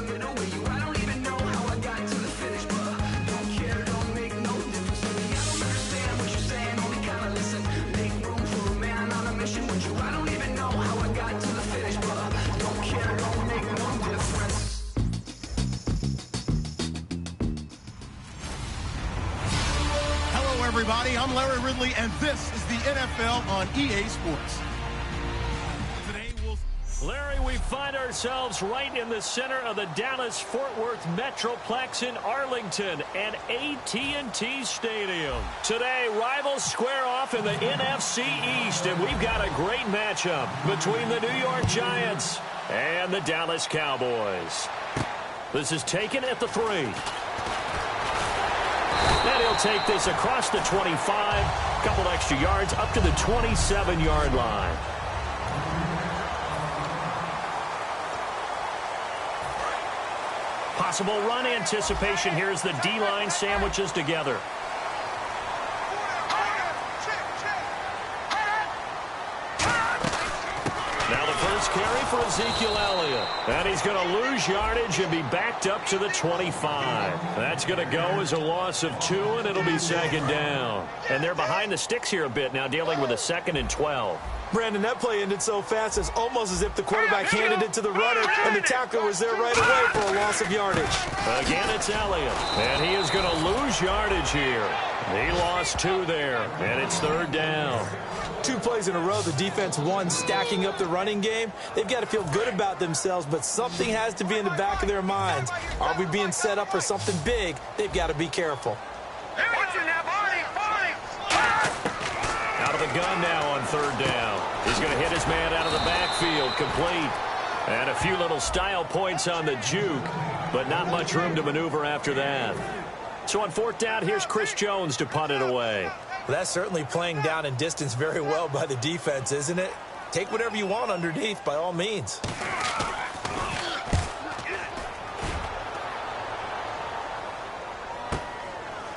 middle where you, I don't even know how I got to the finish, but don't care, don't make no difference to me. I don't understand what you're saying, only kinda listen. Make room for a man on a mission with you. I don't even know how I got to the finish, but don't care, don't make no difference. Hello, everybody. I'm Larry Ridley, and this is the NFL on EA Sports. Today Larry, we find ourselves right in the center of the Dallas-Fort Worth Metroplex in Arlington and AT&T Stadium. Today, rivals square off in the NFC East, and we've got a great matchup between the New York Giants and the Dallas Cowboys. This is taken at the 3. And he'll take this across the 25, couple extra yards up to the 27-yard line. Possible run anticipation here as the D-line sandwiches together. Now the first carry for Ezekiel Elliott. And he's going to lose yardage and be backed up to the 25. That's going to go as a loss of 2, and it'll be second down. And they're behind the sticks here a bit now, dealing with a 2nd and 12. Brandon, that play ended so fast, it's almost as if the quarterback handed it to the runner, and the tackler was there right away for a loss of yardage. Again, it's Elliott, and he is going to lose yardage here. He lost 2 there, and it's 3rd down. 2 plays in a row, the defense won, stacking up the running game. They've got to feel good about themselves, but something has to be in the back of their minds. Are we being set up for something big? They've got to be careful. Out of the gun now on 3rd down. He's going to hit his man out of the backfield, complete. And a few little style points on the juke, but not much room to maneuver after that. So on 4th down, here's Chris Jones to punt it away. Well, that's certainly playing down and distance very well by the defense, isn't it? Take whatever you want underneath, by all means.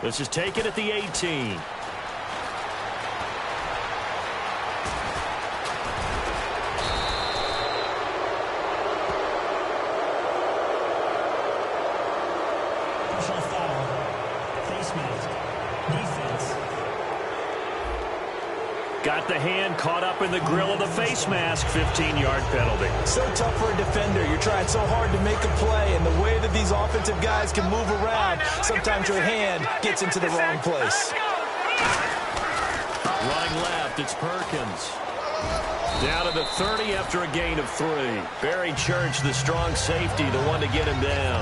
This is taken at the 18. Got the hand caught up in the grill of the face mask. 15-yard penalty. So tough for a defender. You're trying so hard to make a play, and the way that these offensive guys can move around, sometimes your hand gets into the wrong place. Running left, it's Perkins. Down to the 30 after a gain of 3. Barry Church, the strong safety, the one to get him down.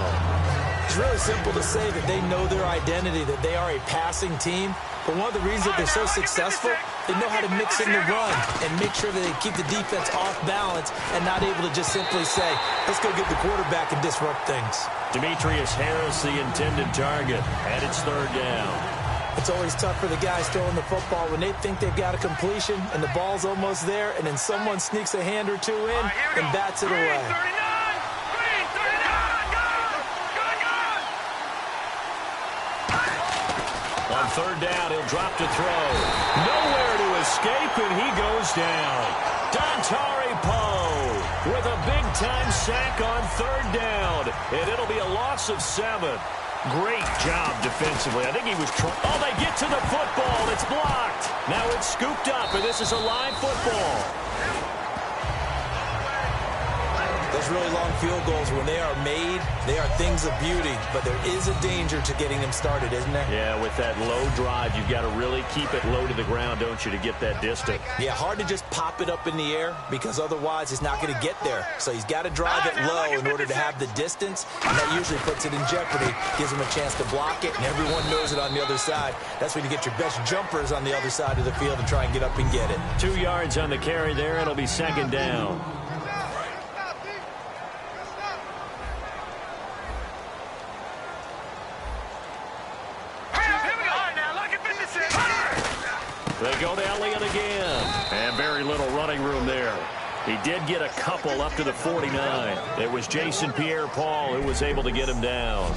It's really simple to say that they know their identity, that they are a passing team. But one of the reasons that they're so successful, they know how to mix in the run and make sure that they keep the defense off balance and not able to just simply say, let's go get the quarterback and disrupt things. Demetrius Harris, the intended target, and it's 3rd down. It's always tough for the guys throwing the football when they think they've got a completion and the ball's almost there, and then someone sneaks a hand or 2 in and bats it away. On 3rd down, he'll drop to throw. Nowhere to escape, and he goes down. Dontari Poe with a big-time sack on 3rd down, and it'll be a loss of 7. Great job defensively. I think he was trying. Oh, they get to the football. It's blocked. Now it's scooped up, and this is a live football. Those really long field goals, when they are made, they are things of beauty, but there is a danger to getting them started, isn't there? Yeah, with that low drive, you've got to really keep it low to the ground, don't you, to get that distance. Yeah, hard to just pop it up in the air because otherwise it's not going to get there. So he's got to drive it low in order to have the distance, and that usually puts it in jeopardy, gives him a chance to block it, and everyone knows it on the other side. That's when you get your best jumpers on the other side of the field and try and get up and get it. 2 yards on the carry there, it'll be 2nd down. They go to Elliott again. And very little running room there. He did get a couple up to the 49. It was Jason Pierre-Paul who was able to get him down.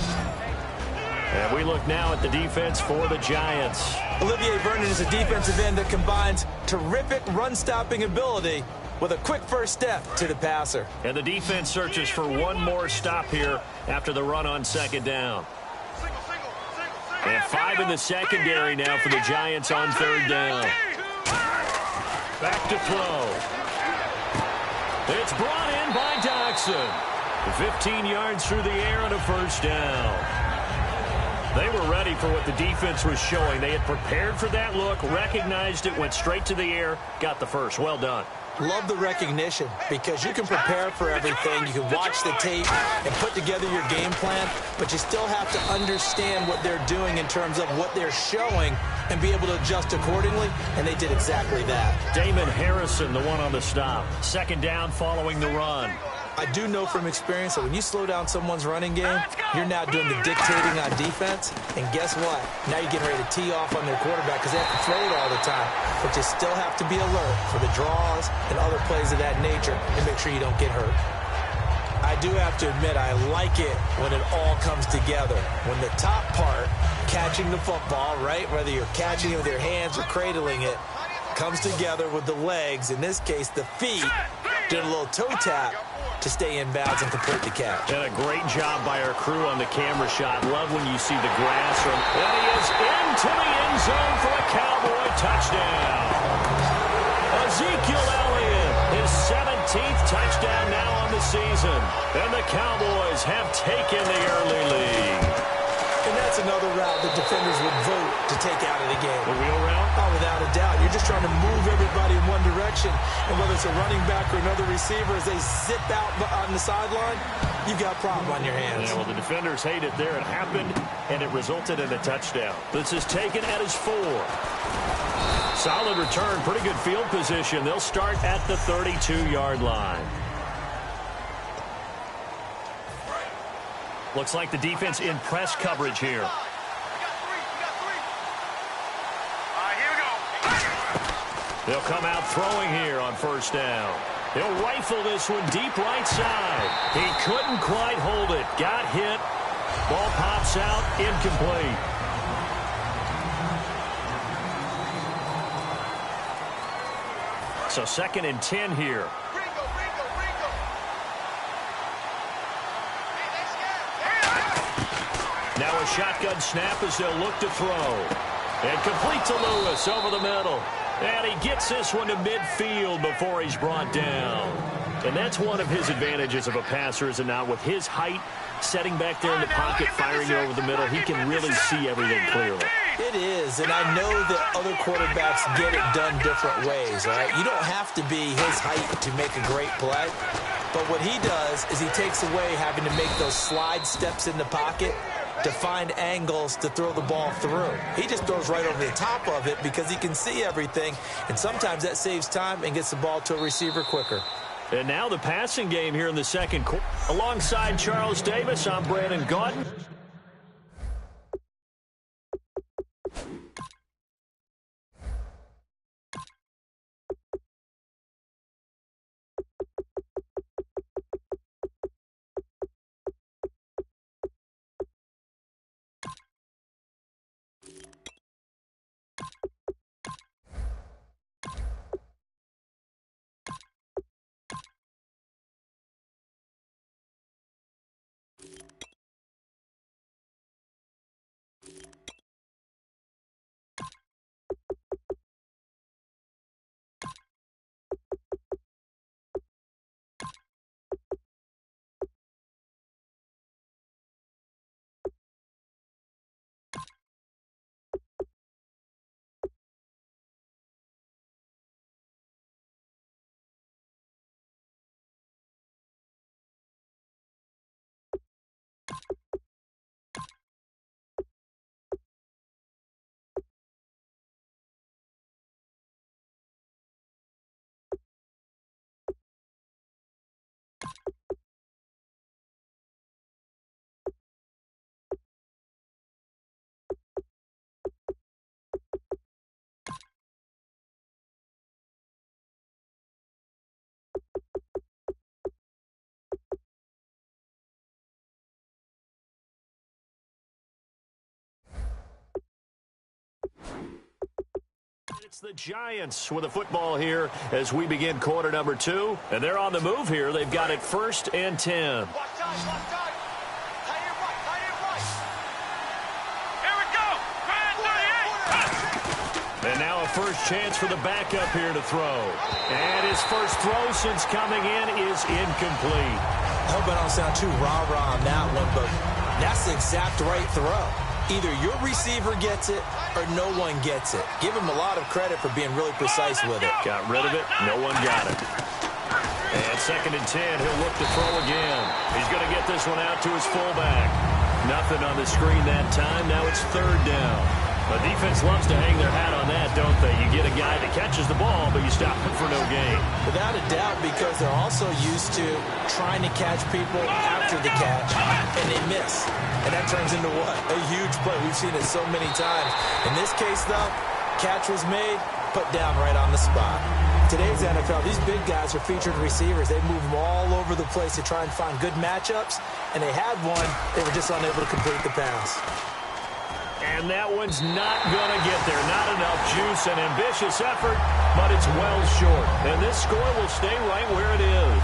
And we look now at the defense for the Giants. Olivier Vernon is a defensive end that combines terrific run-stopping ability with a quick first step to the passer. And the defense searches for one more stop here after the run on second down. And 5 in the secondary now for the Giants on third down. Back to throw. It's brought in by Dodson. 15 yards through the air and a first down. They were ready for what the defense was showing. They had prepared for that look, recognized it, went straight to the air, got the first. Well done. Love the recognition because you can prepare for everything. You can watch the tape and put together your game plan, but you still have to understand what they're doing in terms of what they're showing and be able to adjust accordingly, and they did exactly that. Damon Harrison, the one on the stop. Second down following the run. I do know from experience that when you slow down someone's running game, you're now doing the dictating on defense. And guess what? Now you're getting ready to tee off on their quarterback because they have to throw it all the time. But you still have to be alert for the draws and other plays of that nature and make sure you don't get hurt. I do have to admit, I like it when it all comes together. When the top part, catching the football, right, whether you're catching it with your hands or cradling it, comes together with the legs, in this case the feet, doing a little toe tap to stay in bounds and complete the catch. And a great job by our crew on the camera shot. Love when you see the grass. And he is into the end zone for a Cowboy touchdown. Ezekiel Elliott, his 17th touchdown now on the season. And the Cowboys have taken the early lead. And that's another route that defenders would vote to take out of the game. The wheel route? Oh, without a doubt. You're just trying to move everybody in one direction. And whether it's a running back or another receiver, as they zip out on the sideline, you've got a problem on your hands. Yeah, well, the defenders hate it there. It happened, and it resulted in a touchdown. This is taken at his 4. Solid return, pretty good field position. They'll start at the 32-yard line. Looks like the defense in press coverage here. They'll come out throwing here on first down. He'll rifle this one deep right side. He couldn't quite hold it. Got hit. Ball pops out. Incomplete. So 2nd and 10 here. Now a shotgun snap as they'll look to throw. And complete to Lewis over the middle. And he gets this one to midfield before he's brought down. And that's one of his advantages of a passer, is it not? With his height, setting back there in the pocket, firing it over the middle, he can really see everything clearly. It is, and I know that other quarterbacks get it done different ways, all right? You don't have to be his height to make a great play. But what he does is he takes away having to make those slide steps in the pocket to find angles to throw the ball through. He just throws right over the top of it because he can see everything, and sometimes that saves time and gets the ball to a receiver quicker. And now the passing game here in the second quarter. Alongside Charles Davis, I'm Brandon Gaudin. It's the Giants with the football here as we begin quarter number 2. And they're on the move here. They've got it 1st and 10. And now a first chance for the backup here to throw. And his first throw since coming in is incomplete. I hope I don't sound too rah-rah on that one, but that's the exact right throw. Either your receiver gets it or no one gets it. Give him a lot of credit for being really precise with it. Got rid of it. No one got it. And 2nd and 10. He'll look to throw again. He's going to get this one out to his fullback. Nothing on the screen that time. Now it's 3rd down. The defense loves to hang their hat on that, don't they? You get a guy that catches the ball, but you stop him for no gain. Without a doubt, because they're also used to trying to catch people after the catch, and they miss. And that turns into what? A huge play. We've seen it so many times. In this case, though, catch was made, put down right on the spot. Today's NFL, these big guys are featured receivers. They move them all over the place to try and find good matchups, and they had one. They were just unable to complete the pass. And that one's not going to get there. Not enough juice, an ambitious effort, but it's well short. And this score will stay right where it is.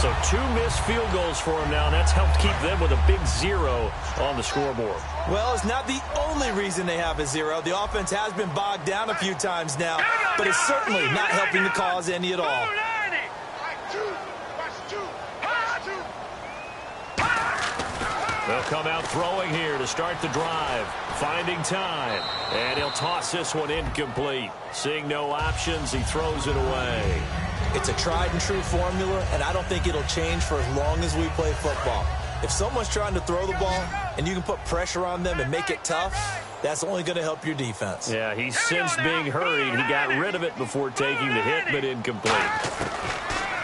So 2 missed field goals for him now, and that's helped keep them with a big 0 on the scoreboard. Well, it's not the only reason they have a 0. The offense has been bogged down a few times now, but it's certainly not helping the cause any at all. They'll come out throwing here to start the drive. Finding time. And he'll toss this one incomplete. Seeing no options, he throws it away. It's a tried-and-true formula, and I don't think it'll change for as long as we play football. If someone's trying to throw the ball and you can put pressure on them and make it tough, that's only going to help your defense. Yeah, he's since being hurried. He got rid of it before taking the hit, but incomplete.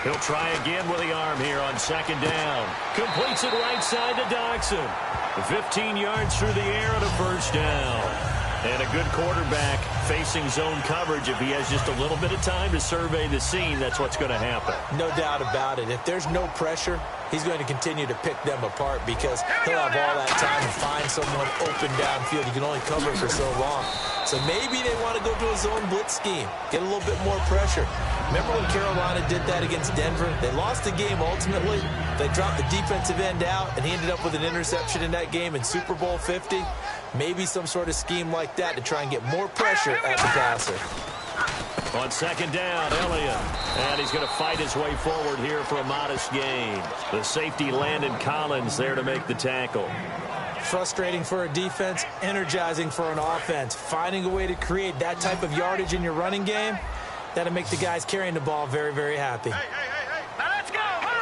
He'll try again with the arm here on 2nd down. Completes it right side to Dodson. 15 yards through the air and a 1st down. And a good quarterback facing zone coverage. If he has just a little bit of time to survey the scene, that's what's going to happen. No doubt about it. If there's no pressure, he's going to continue to pick them apart because he'll have all that time to find someone open downfield. You can only cover for so long. So maybe they want to go to a zone blitz scheme, get a little bit more pressure. Remember when Carolina did that against Denver? They lost the game ultimately. They dropped the defensive end out, and he ended up with an interception in that game in Super Bowl 50. Maybe some sort of scheme like that to try and get more pressure at the passer. On 2nd down, Elliott. And he's going to fight his way forward here for a modest gain. The safety, Landon Collins, there to make the tackle. Frustrating for a defense, energizing for an offense. Finding a way to create that type of yardage in your running game, that'll make the guys carrying the ball very, very happy. Hey, now let's go.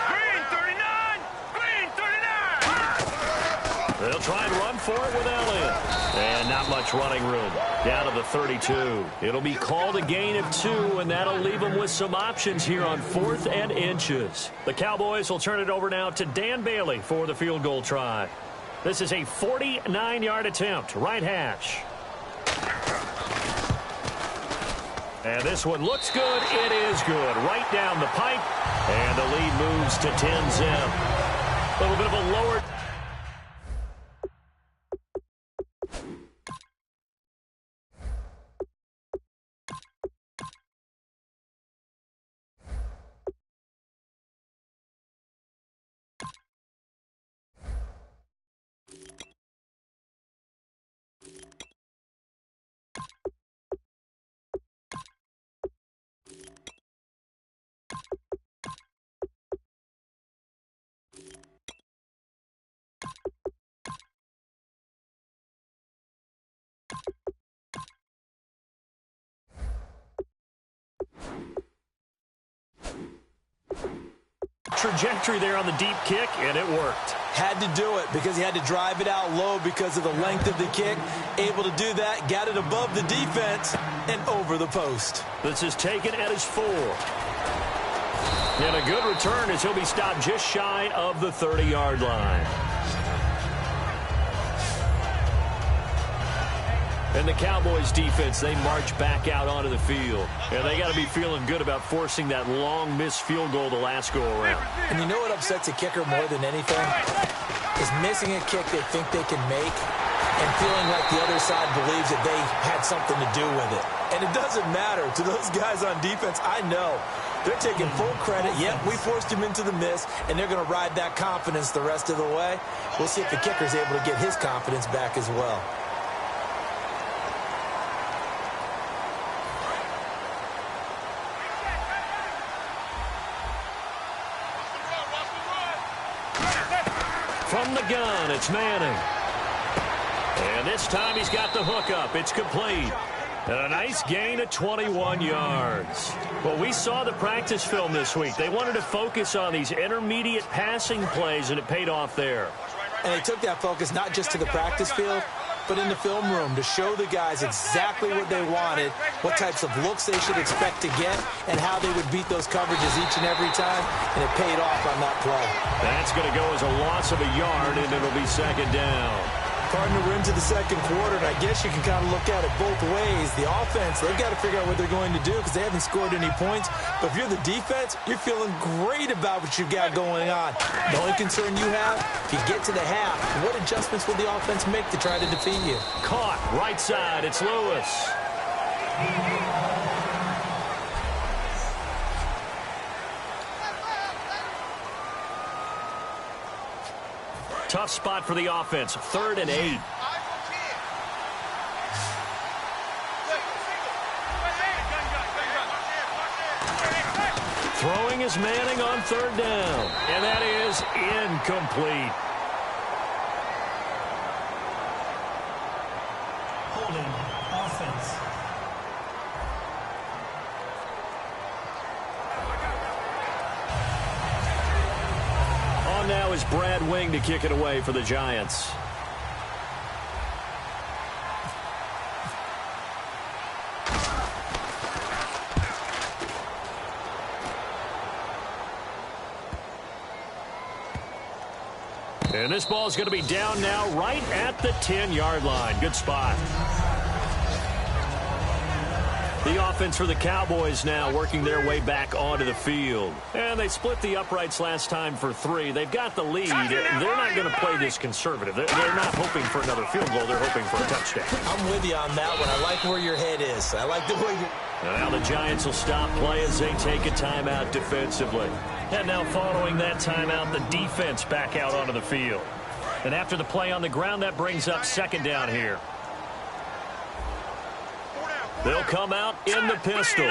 Green 39. Green 39. They'll try and run for it with Elliott. And not much running room. Down to the 32. It'll be called a gain of 2, and that'll leave them with some options here on 4th and inches. The Cowboys will turn it over now to Dan Bailey for the field goal try. This is a 49-yard attempt, right hash. And this one looks good. It is good. Right down the pipe. And the lead moves to 10-zip. A little bit of a lower... trajectory there on the deep kick, and it worked. Had to do it because he had to drive it out low because of the length of the kick. Able to do that, got it above the defense and over the post. This is taken at his 4. And a good return as he'll be stopped just shy of the 30-yard line. And the Cowboys defense, they march back out onto the field. And they got to be feeling good about forcing that long missed field goal the last go around. And you know what upsets a kicker more than anything? Is missing a kick they think they can make and feeling like the other side believes that they had something to do with it. And it doesn't matter to those guys on defense. I know they're taking full credit. Yep, we forced him into the miss, and they're going to ride that confidence the rest of the way. We'll see if the kicker's able to get his confidence back as well. From the gun, it's Manning. And this time he's got the hook up. It's complete. And a nice gain of 21 yards. Well, we saw the practice film this week. They wanted to focus on these intermediate passing plays, and it paid off there. And they took that focus not just to the practice field, but in the film room to show the guys exactly what they wanted, what types of looks they should expect to get, and how they would beat those coverages each and every time, and it paid off on that play. That's going to go as a loss of a yard, and it'll be second down. Partner, we're into the second quarter, and I guess you can kind of look at it both ways. The offense, they've got to figure out what they're going to do because they haven't scored any points. But if you're the defense, you're feeling great about what you've got going on. The only concern you have, if you get to the half, what adjustments will the offense make to try to defeat you? Caught, right side, it's Lewis. Tough spot for the offense, 3rd and 8. Throwing is Manning on 3rd down, and that is incomplete. Holding offense. On now is Brad Wing to kick it away for the Giants. And this ball is going to be down now right at the 10-yard line. Good spot. The offense for the Cowboys now working their way back onto the field. And they split the uprights last time for 3. They've got the lead. They're not going to play this conservative. They're not hoping for another field goal. They're hoping for a touchdown. I'm with you on that one. I like where your head is. I like the way you... Now the Giants will stop play as they take a timeout defensively. And now following that timeout, the defense back out onto the field. And after the play on the ground, that brings up second down here. They'll come out in the pistol.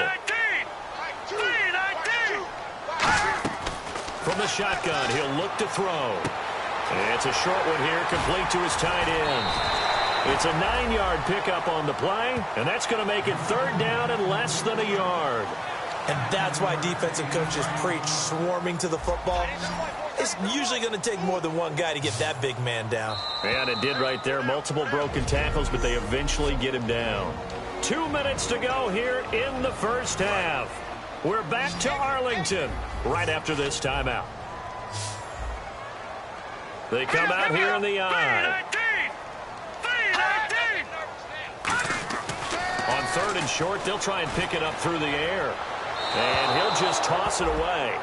From the shotgun, he'll look to throw. And it's a short one here, complete to his tight end. It's a 9-yard pickup on the play, and that's going to make it 3rd down and less than a yard. And that's why defensive coaches preach swarming to the football. It's usually going to take more than one guy to get that big man down. And it did right there. Multiple broken tackles, but they eventually get him down. 2 minutes to go here in the first half. We're back to Arlington right after this timeout. They come out here in the eye. On 3rd and short, they'll try and pick it up through the air. And he'll just toss it away.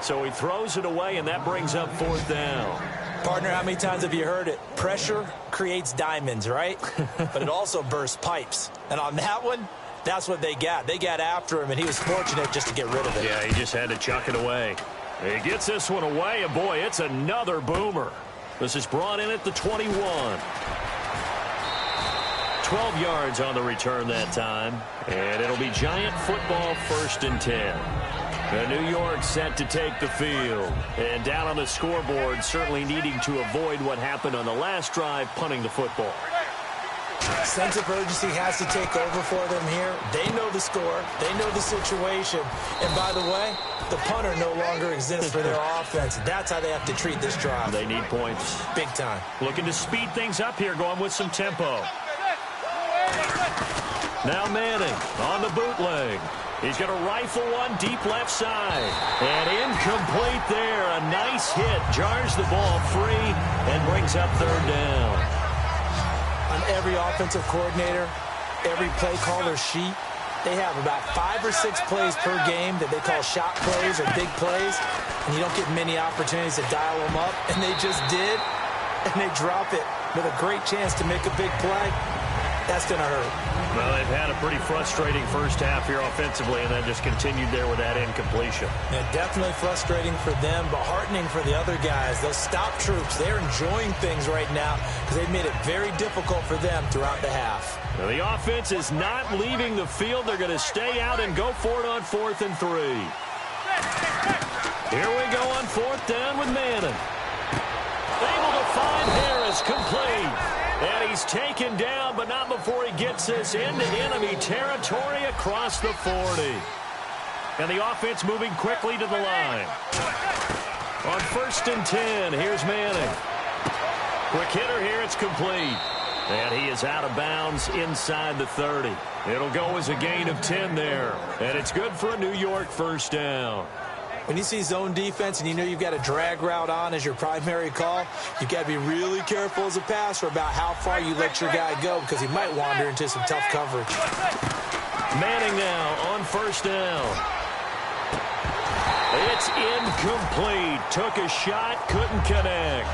So he throws it away, and that brings up 4th down. Partner, how many times have you heard it? Pressure creates diamonds, right? But it also bursts pipes. And on that one, that's what they got. They got after him, and he was fortunate just to get rid of it. Yeah, he just had to chuck it away. He gets this one away, and boy, it's another boomer. This is brought in at the 21. 12 yards on the return that time. And it'll be Giant football, 1st and 10. And New York set to take the field. And down on the scoreboard, certainly needing to avoid what happened on the last drive, punting the football. Sense of urgency has to take over for them here. They know the score. They know the situation. And by the way, the punter no longer exists for their offense. That's how they have to treat this drive. They need points. Big time. Looking to speed things up here, going with some tempo. Now Manning on the bootleg. He's going to rifle one deep left side. And incomplete there. A nice hit. Jars the ball free and brings up 3rd down. On every offensive coordinator, every play caller sheet, they have about 5 or 6 plays per game that they call shot plays or big plays. And you don't get many opportunities to dial them up. And they just did. and they drop it with a great chance to make a big play, that's going to hurt. Well, they've had a pretty frustrating first half here offensively, and then just continued there with that incompletion. Yeah, definitely frustrating for them, but heartening for the other guys. Those stop troops, they're enjoying things right now because they've made it very difficult for them throughout the half. Now, the offense is not leaving the field. They're going to stay out and go for it on 4th and 3. Here we go on 4th down with Manning. Able to find Harris, complete. And he's taken down, but not before he gets this into enemy territory across the 40. And the offense moving quickly to the line. On 1st and 10, here's Manning. Quick hitter here, it's complete. And he is out of bounds inside the 30. It'll go as a gain of 10 there. And it's good for a New York first down. When you see zone defense and you know you've got a drag route on as your primary call, you've got to be really careful as a passer about how far you let your guy go because he might wander into some tough coverage. Manning now on 1st down. It's incomplete. Took a shot, couldn't connect.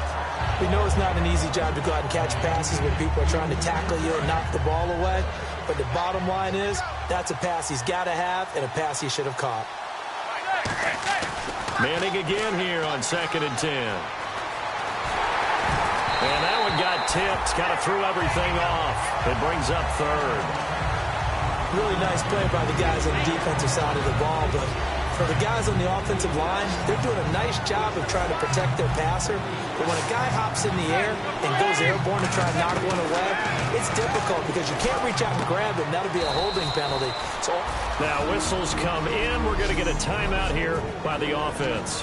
We know it's not an easy job to go out and catch passes when people are trying to tackle you and knock the ball away. But the bottom line is that's a pass he's got to have and a pass he should have caught. Manning again here on 2nd and 10. And that one got tipped. Kind of threw everything off. It brings up 3rd. Really nice play by the guys on the defensive side of the ball, but for the guys on the offensive line, they're doing a nice job of trying to protect their passer. But when a guy hops in the air and goes airborne to try and knock one away, it's difficult because you can't reach out and grab him. That'll be a holding penalty. So now whistles come in. We're going to get a timeout here by the offense.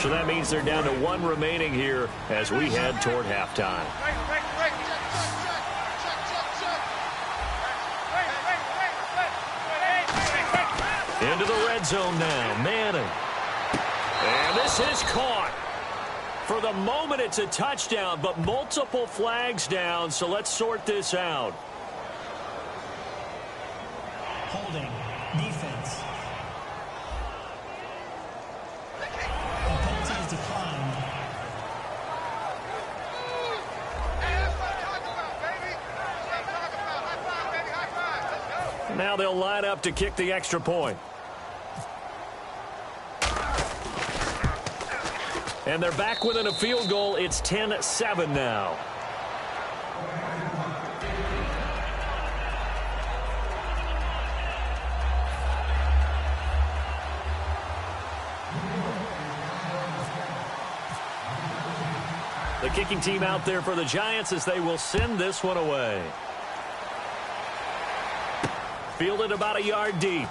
So that means they're down to 1 remaining here as we head toward halftime. Into the red zone now, Manning. And this is caught. For the moment, it's a touchdown, but multiple flags down, so let's sort this out. Holding. Defense. The penalty is declined. Now they'll line up to kick the extra point. And they're back within a field goal. It's 10-7 now. The kicking team out there for the Giants as they will send this one away. Fielded about a yard deep.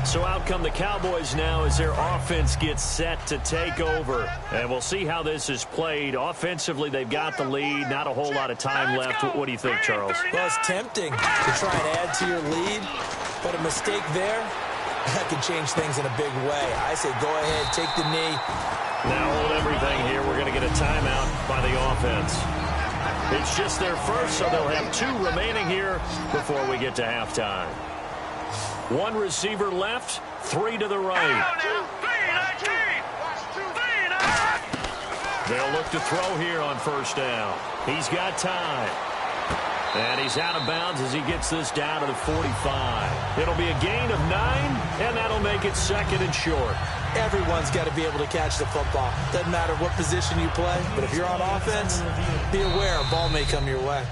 So out come the Cowboys now as their offense gets set to take over. And we'll see how this is played. Offensively, they've got the lead. Not a whole lot of time left. What do you think, Charles? Well, it's tempting to try and add to your lead, but a mistake there, that could change things in a big way. I say go ahead, take the knee. Now hold everything here. We're going to get a timeout by the offense. It's just their first, so they'll have 2 remaining here before we get to halftime. 1 receiver left, 3 to the right. They'll look to throw here on 1st down. He's got time. And he's out of bounds as he gets this down to the 45. It'll be a gain of 9, and that'll make it 2nd and short. Everyone's got to be able to catch the football. Doesn't matter what position you play, but if you're on offense, be aware a ball may come your way.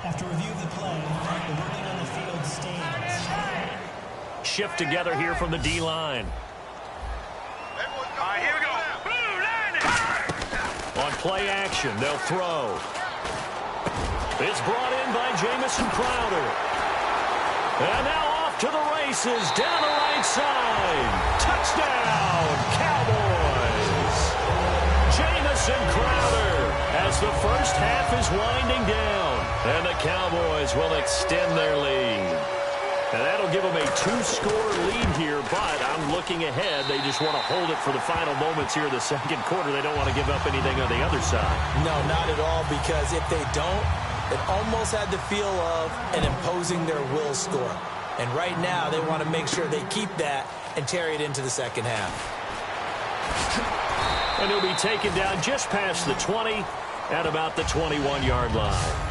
After review of the play, the wording on the field stands. Shift together here from the D-line. Here we go. On play action, they'll throw. It's brought in by Jamison Crowder. And now off to the races down the right side. Touchdown, Cowboys. Jamison Crowder as the first half is winding down. And the Cowboys will extend their lead. And that'll give them a 2-score lead here, but I'm looking ahead. They just want to hold it for the final moments here in the 2nd quarter. They don't want to give up anything on the other side. No, not at all, because if they don't, it almost had the feel of an imposing their will score. And right now, they want to make sure they keep that and carry it into the second half. And he'll be taken down just past the 20 at about the 21-yard line.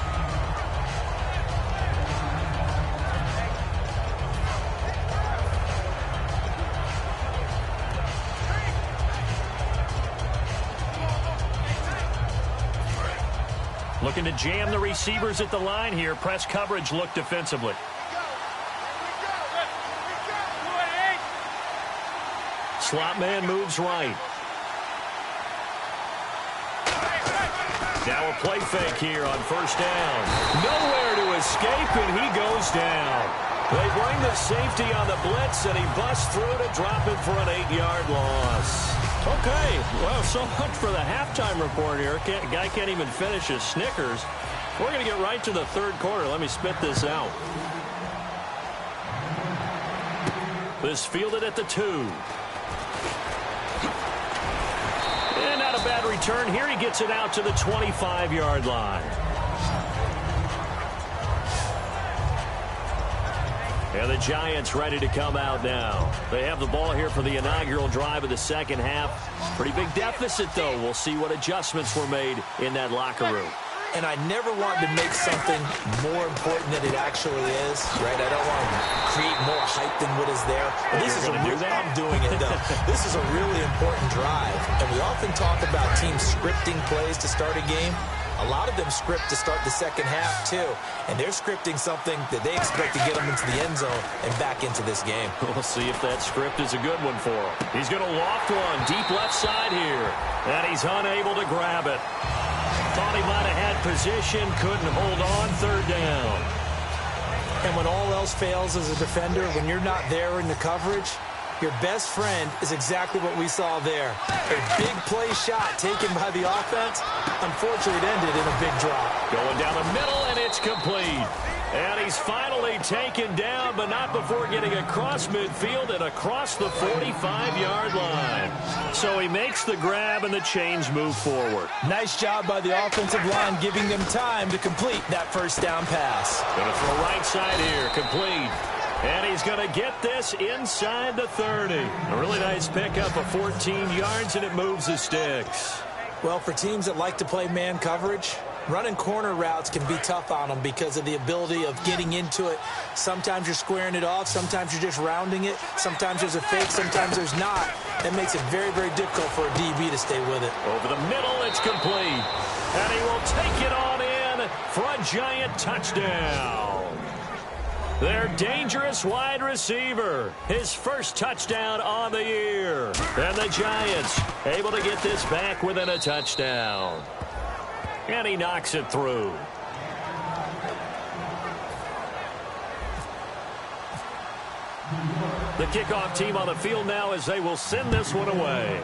Looking to jam the receivers at the line here. Press coverage look defensively. Slot man moves right. Now a play fake here on first down. Nowhere to escape, and he goes down. They bring the safety on the blitz, and he busts through to drop it for an 8-yard loss. Okay, well, so much for the halftime report here. Guy can't even finish his Snickers. We're going to get right to the third quarter. Let me spit this out. This fielded at the 2. And not a bad return here. He gets it out to the 25-yard line. And the Giants ready to come out now. They have the ball here for the inaugural drive of the second half. Pretty big deficit, though. We'll see what adjustments were made in that locker room. And I never want to make something more important than it actually is, right? I don't want to create more hype than what is there. But this is I'm doing it, though. This is a really important drive. And we often talk about teams scripting plays to start a game. A lot of them script to start the second half, too. And they're scripting something that they expect to get them into the end zone and back into this game. We'll see if that script is a good one for him. He's going to loft one deep left side here. And he's unable to grab it. Thought he might have had position, couldn't hold on, third down. And when all else fails as a defender, when you're not there in the coverage, your best friend is exactly what we saw there. A big play shot taken by the offense. Unfortunately, it ended in a big drop. Going down the middle, and it's complete. And he's finally taken down, but not before getting across midfield and across the 45-yard line. So he makes the grab, and the chains move forward. Nice job by the offensive line, giving them time to complete that first down pass. Going to throw right side here, complete. And he's going to get this inside the 30. A really nice pickup of 14 yards, and it moves the sticks. Well, for teams that like to play man coverage, running corner routes can be tough on them because of the ability of getting into it. Sometimes you're squaring it off. Sometimes you're just rounding it. Sometimes there's a fake. Sometimes there's not. That makes it very, very difficult for a DB to stay with it. Over the middle, it's complete. And he will take it on in for a Giant touchdown. Their dangerous wide receiver, his first touchdown on the year. And the Giants able to get this back within a touchdown. And he knocks it through. The kickoff team on the field now as they will send this one away.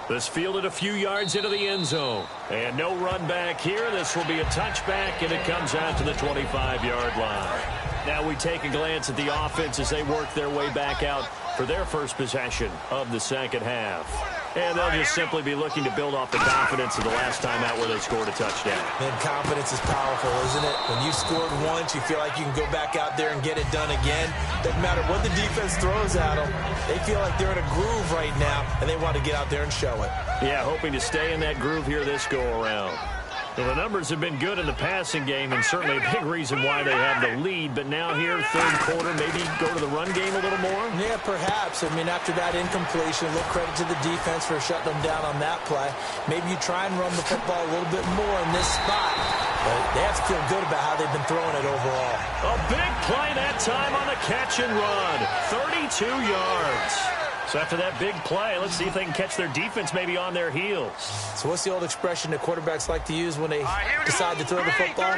This fielded a few yards into the end zone. And no run back here. This will be a touchback, and it comes out to the 25-yard line. Now we take a glance at the offense as they work their way back out for their first possession of the second half. And they'll just simply be looking to build off the confidence of the last time out where they scored a touchdown. Man, confidence is powerful, isn't it? When you scored once, you feel like you can go back out there and get it done again. Doesn't matter what the defense throws at them. They feel like they're in a groove right now, and they want to get out there and show it. Yeah, hoping to stay in that groove here this go-around. Well, the numbers have been good in the passing game, and certainly a big reason why they have the lead. But now here, third quarter, maybe go to the run game a little more? Yeah, perhaps. I mean, after that incompletion, a little credit to the defense for shutting them down on that play. Maybe you try and run the football a little bit more in this spot. But they have to feel good about how they've been throwing it overall. A big play that time on the catch and run. 32 yards. So after that big play, let's see if they can catch their defense maybe on their heels. So what's the old expression that quarterbacks like to use when they decide to throw the football?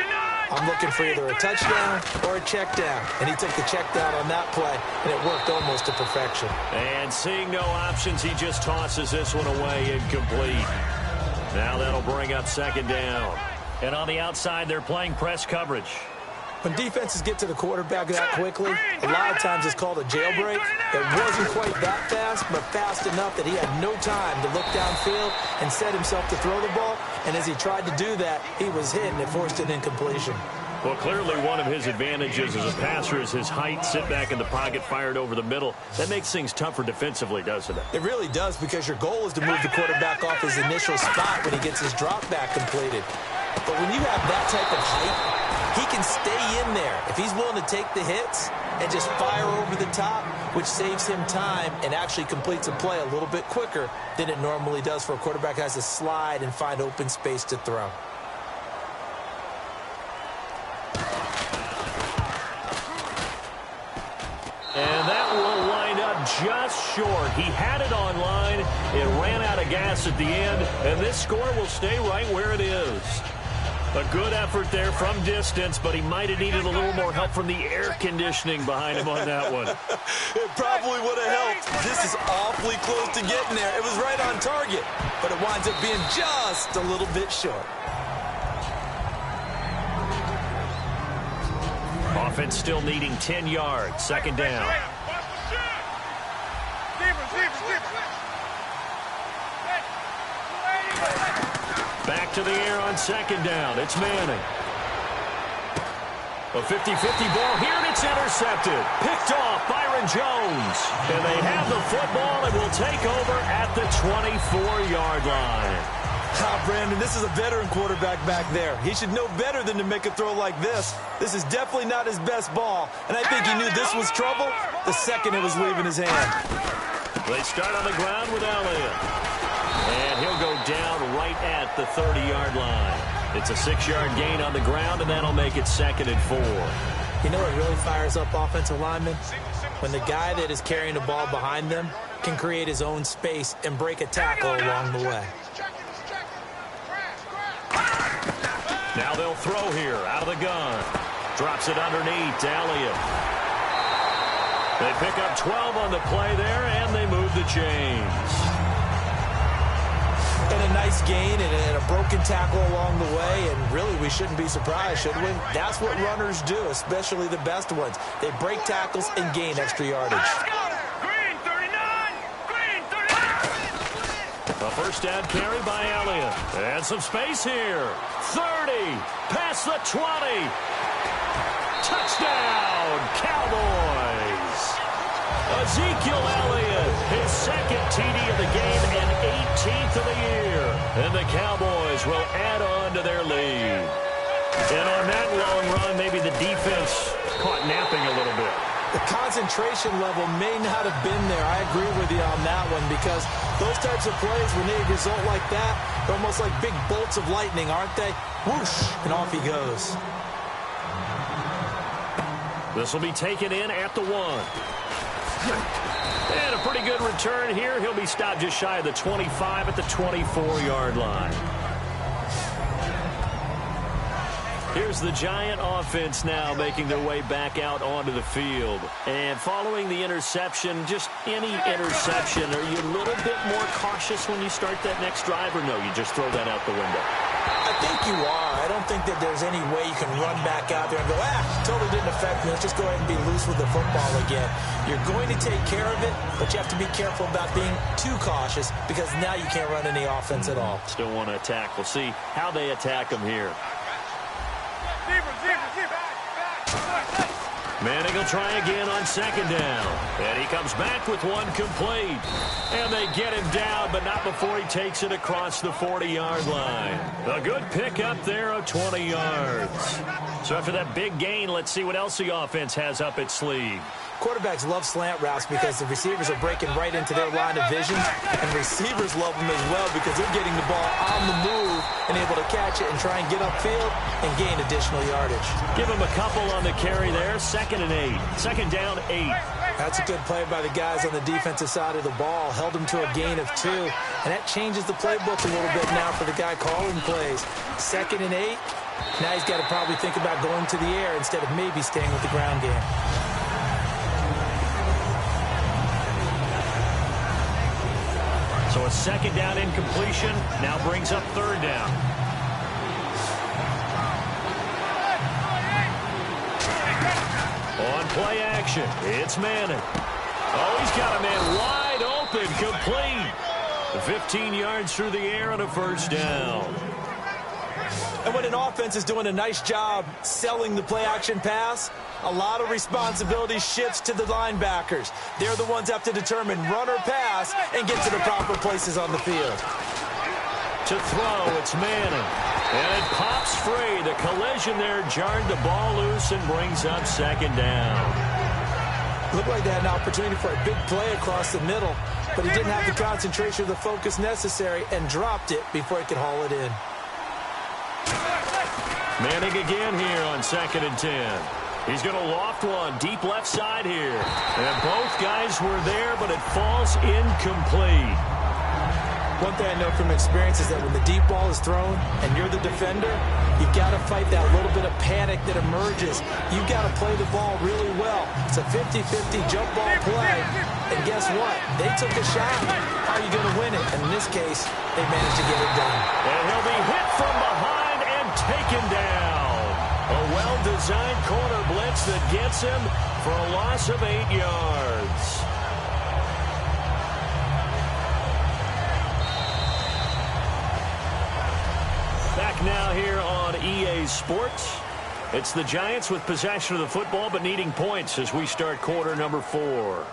I'm looking for either a touchdown or a check down. And he took the check down on that play, and it worked almost to perfection. And seeing no options, he just tosses this one away incomplete. Now that'll bring up second down. And on the outside, they're playing press coverage. When defenses get to the quarterback that quickly, a lot of times it's called a jailbreak. It wasn't quite that fast, but fast enough that he had no time to look downfield and set himself to throw the ball. And as he tried to do that, he was hit and it forced an incompletion. Well, clearly one of his advantages as a passer is his height. Sit back in the pocket, fired over the middle. That makes things tougher defensively, doesn't it? It really does, because your goal is to move the quarterback off his initial spot when he gets his drop back completed. But when you have that type of height, he can stay in there if he's willing to take the hits and just fire over the top, which saves him time and actually completes a play a little bit quicker than it normally does for a quarterback who has to slide and find open space to throw. And that will wind up just short. He had it on line. It ran out of gas at the end, and this score will stay right where it is. A good effort there from distance, but he might have needed a little more help from the air conditioning behind him on that one. It probably would have helped. This is awfully close to getting there. It was right on target, but it winds up being just a little bit short. Offense still needing 10 yards. Second down. Back to the air on second down. It's Manning. A 50-50 ball here, and it's intercepted. Picked off Byron Jones. And they have the football and will take over at the 24-yard line. Brandon, this is a veteran quarterback back there. He should know better than to make a throw like this. This is definitely not his best ball, and I think he knew this was trouble the second it was leaving his hand. They start on the ground with Elliott. And he'll go down right at the 30-yard line. It's a 6-yard gain on the ground, and that'll make it 2nd and 4. You know what really fires up offensive linemen? When the guy that is carrying the ball behind them can create his own space and break a tackle along the way. Now they'll throw here out of the gun. Drops it underneath to Elliott. They pick up 12 on the play there, and they move the chains. And a nice gain and a broken tackle along the way, and really we shouldn't be surprised, should we? That's what runners do, especially the best ones. They break tackles and gain extra yardage. A first down carry by Elliott. And some space here. 30. Past the 20. Touchdown, Cowboys. Ezekiel Elliott, his second TD of the game and 18th of the year. And the Cowboys will add on to their lead. And on that long run, maybe the defense caught napping a little bit. The concentration level may not have been there. I agree with you on that one, because those types of plays, when they result like that, they're almost like big bolts of lightning, aren't they? Whoosh, and off he goes. This will be taken in at the 1. And a pretty good return here. He'll be stopped just shy of the 25 at the 24-yard line. Here's the Giant offense now making their way back out onto the field. And following the interception, just any interception, are you a little bit more cautious when you start that next drive, or no, you just throw that out the window? I think you are. I don't think that there's any way you can run back out there and go, totally didn't affect me. Let's just go ahead and be loose with the football again. You're going to take care of it, but you have to be careful about being too cautious, because now you can't run any offense at all. Still want to attack. We'll see how they attack him here. Manning will try again on second down. And he comes back with one complete. And they get him down, but not before he takes it across the 40-yard line. A good pickup there of 20 yards. So after that big gain, let's see what else the offense has up its sleeve. Quarterbacks love slant routes because the receivers are breaking right into their line of vision, and receivers love them as well because they're getting the ball on the move and able to catch it and try and get upfield and gain additional yardage. Give him a couple on the carry there. 2nd and 8. Second down, 8. That's a good play by the guys on the defensive side of the ball. Held him to a gain of 2, and that changes the playbook a little bit now for the guy calling plays. 2nd and 8. Now he's got to probably think about going to the air instead of maybe staying with the ground game. So a second down incompletion now brings up 3rd down. play action. It's Manning. Oh, he's got a man wide open, complete. 15 yards through the air and a first down. And when an offense is doing a nice job selling the play-action pass, a lot of responsibility shifts to the linebackers. They're the ones that have to determine run or pass and get to the proper places on the field. To throw, it's Manning. And it pops free. The collision there jarred the ball loose and brings up second down. Looked like they had an opportunity for a big play across the middle, but he didn't have the concentration or the focus necessary and dropped it before he could haul it in. Manning again here on 2nd and 10. He's going to loft one deep left side here. And both guys were there, but it falls incomplete. One thing I know from experience is that when the deep ball is thrown and you're the defender, you've got to fight that little bit of panic that emerges. You've got to play the ball really well. It's a 50-50 jump ball play. And guess what? They took a shot. How are you going to win it? And in this case, they managed to get it done. And he'll be hit from behind and taken down. A well-designed corner blitz that gets him for a loss of 8 yards. Back now here on EA Sports. It's the Giants with possession of the football but needing points as we start quarter number 4.